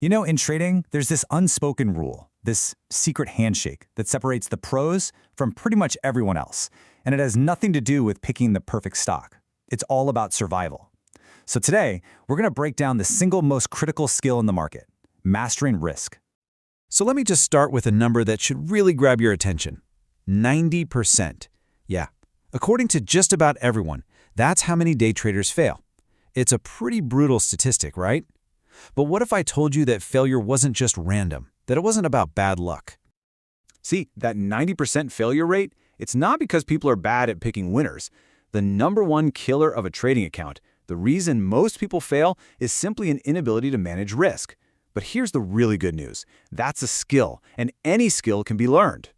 You know, in trading, there's this unspoken rule, this secret handshake that separates the pros from pretty much everyone else. And it has nothing to do with picking the perfect stock. It's all about survival. So today, we're going to break down the single most critical skill in the market, mastering risk. So let me just start with a number that should really grab your attention. 90%. Yeah, according to just about everyone, that's how many day traders fail. It's a pretty brutal statistic, right? But what if I told you that failure wasn't just random, that it wasn't about bad luck? See, that 90% failure rate, it's not because people are bad at picking winners. The number one killer of a trading account, the reason most people fail, is simply an inability to manage risk. But here's the really good news. That's a skill, and any skill can be learned.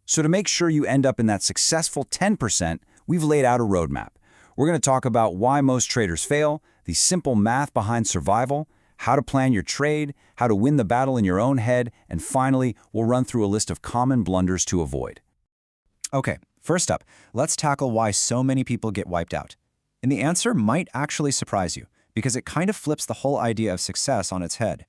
So to make sure you end up in that successful 10%, we've laid out a roadmap. We're going to talk about why most traders fail, the simple math behind survival, how to plan your trade, how to win the battle in your own head, and finally, we'll run through a list of common blunders to avoid. Okay, first up, let's tackle why so many people get wiped out. And the answer might actually surprise you, because it kind of flips the whole idea of success on its head.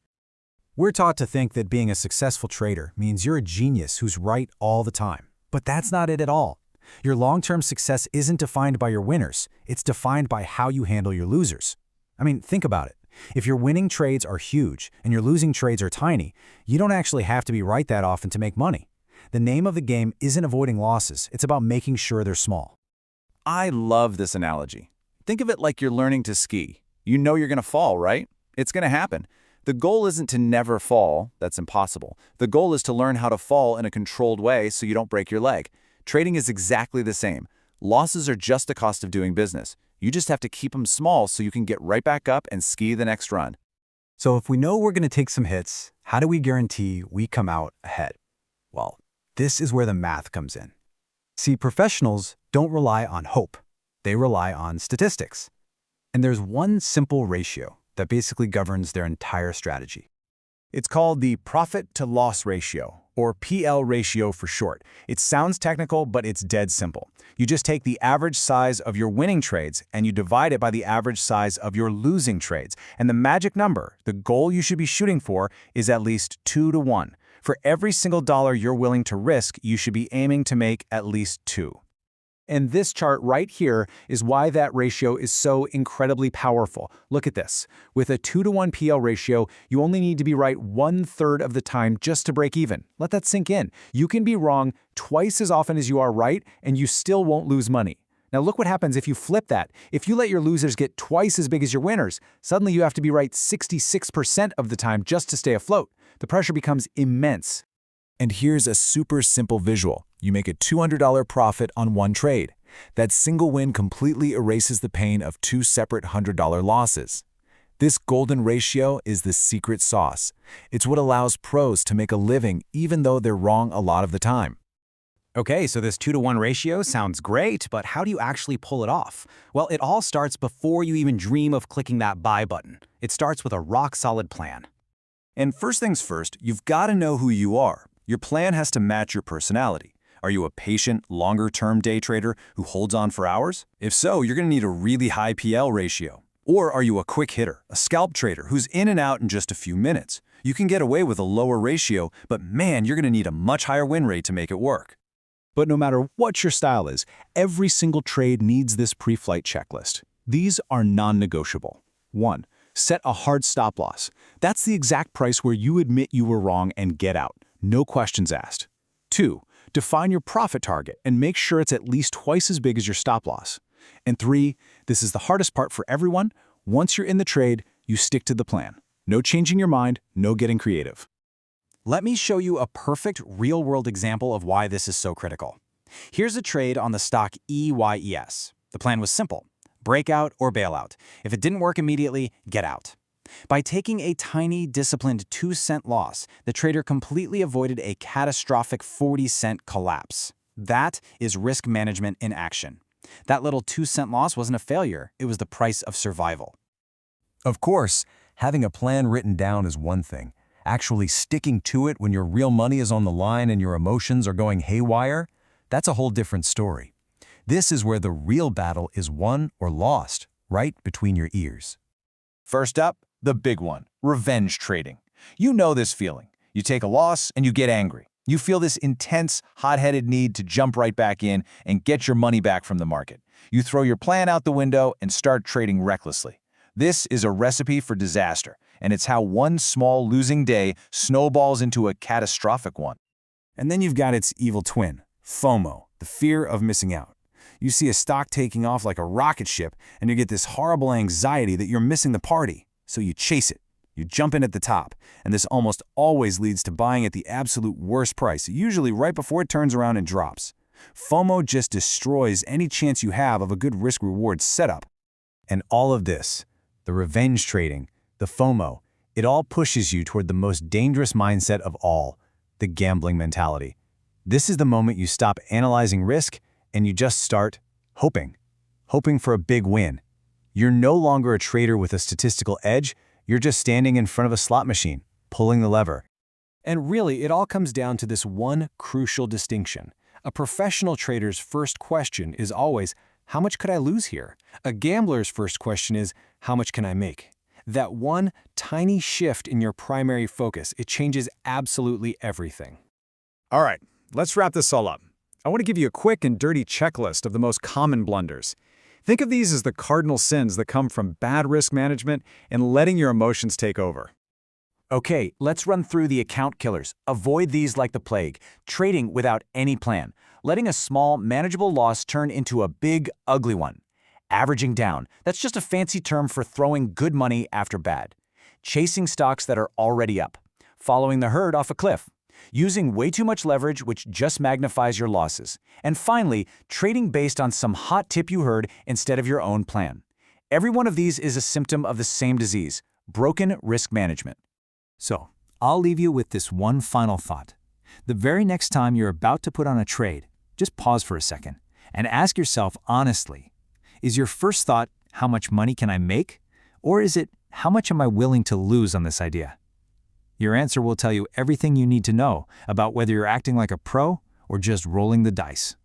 We're taught to think that being a successful trader means you're a genius who's right all the time. But that's not it at all. Your long-term success isn't defined by your winners. It's defined by how you handle your losers. I mean, think about it. If your winning trades are huge and your losing trades are tiny, you don't actually have to be right that often to make money. The name of the game isn't avoiding losses. It's about making sure they're small. I love this analogy. Think of it like you're learning to ski. You know you're going to fall, right? It's going to happen. The goal isn't to never fall. That's impossible. The goal is to learn how to fall in a controlled way so you don't break your leg. Trading is exactly the same. Losses are just the cost of doing business. You just have to keep them small so you can get right back up and ski the next run. So if we know we're going to take some hits, how do we guarantee we come out ahead? Well, this is where the math comes in. See, professionals don't rely on hope. They rely on statistics. And there's one simple ratio that basically governs their entire strategy. It's called the profit-to-loss ratio, or PL ratio for short. It sounds technical, but it's dead simple. You just take the average size of your winning trades and you divide it by the average size of your losing trades. And the magic number, the goal you should be shooting for, is at least 2 to 1. For every single dollar you're willing to risk, you should be aiming to make at least 2. And this chart right here is why that ratio is so incredibly powerful. Look at this. With a 2 to 1 PL ratio, you only need to be right 1/3 of the time just to break even. Let that sink in. You can be wrong twice as often as you are right, and you still won't lose money. Now look what happens if you flip that. If you let your losers get twice as big as your winners, suddenly you have to be right 66% of the time just to stay afloat. The pressure becomes immense. And here's a super simple visual. You make a $200 profit on one trade. That single win completely erases the pain of 2 separate $100 losses. This golden ratio is the secret sauce. It's what allows pros to make a living even though they're wrong a lot of the time. Okay, so this 2 to 1 ratio sounds great, but how do you actually pull it off? Well, it all starts before you even dream of clicking that buy button. It starts with a rock-solid plan. And first things first, you've got to know who you are. Your plan has to match your personality. Are you a patient, longer-term day trader who holds on for hours? If so, you're going to need a really high PL ratio. Or are you a quick hitter, a scalp trader who's in and out in just a few minutes? You can get away with a lower ratio, but man, you're going to need a much higher win rate to make it work. But no matter what your style is, every single trade needs this pre-flight checklist. These are non-negotiable. 1. Set a hard stop loss. That's the exact price where you admit you were wrong and get out. No questions asked. 2. Define your profit target and make sure it's at least twice as big as your stop loss. And 3, this is the hardest part for everyone. Once you're in the trade, you stick to the plan. No changing your mind, no getting creative. Let me show you a perfect real-world example of why this is so critical. Here's a trade on the stock EYES. The plan was simple: breakout or bailout. If it didn't work immediately, get out. By taking a tiny, disciplined 2-cent loss, the trader completely avoided a catastrophic 40-cent collapse. That is risk management in action. That little 2-cent loss wasn't a failure, it was the price of survival. Of course, having a plan written down is one thing. Actually sticking to it when your real money is on the line and your emotions are going haywire, that's a whole different story. This is where the real battle is won or lost, right between your ears. First up, the big one, revenge trading. You know this feeling. You take a loss and you get angry. You feel this intense, hot-headed need to jump right back in and get your money back from the market. You throw your plan out the window and start trading recklessly. This is a recipe for disaster, and it's how one small losing day snowballs into a catastrophic one. And then you've got its evil twin, FOMO, the fear of missing out. You see a stock taking off like a rocket ship, and you get this horrible anxiety that you're missing the party. So you chase it. You jump in at the top, and this almost always leads to buying at the absolute worst price, usually right before it turns around and drops. FOMO just destroys any chance you have of a good risk-reward setup. And all of this, the revenge trading, the FOMO, it all pushes you toward the most dangerous mindset of all, the gambling mentality. This is the moment you stop analyzing risk and you just start hoping for a big win. You're no longer a trader with a statistical edge. You're just standing in front of a slot machine, pulling the lever. And really, it all comes down to this one crucial distinction. A professional trader's first question is always, how much could I lose here? A gambler's first question is, how much can I make? That one tiny shift in your primary focus, it changes absolutely everything. All right, let's wrap this all up. I want to give you a quick and dirty checklist of the most common blunders. Think of these as the cardinal sins that come from bad risk management and letting your emotions take over. Okay, let's run through the account killers. Avoid these like the plague. Trading without any plan. Letting a small, manageable loss turn into a big, ugly one. Averaging down. That's just a fancy term for throwing good money after bad. Chasing stocks that are already up. Following the herd off a cliff. Using way too much leverage, which just magnifies your losses. And finally, trading based on some hot tip you heard instead of your own plan. Every one of these is a symptom of the same disease, broken risk management. So, I'll leave you with this one final thought. The very next time you're about to put on a trade, just pause for a second and ask yourself honestly, is your first thought, how much money can I make? Or is it, how much am I willing to lose on this idea? Your answer will tell you everything you need to know about whether you're acting like a pro or just rolling the dice.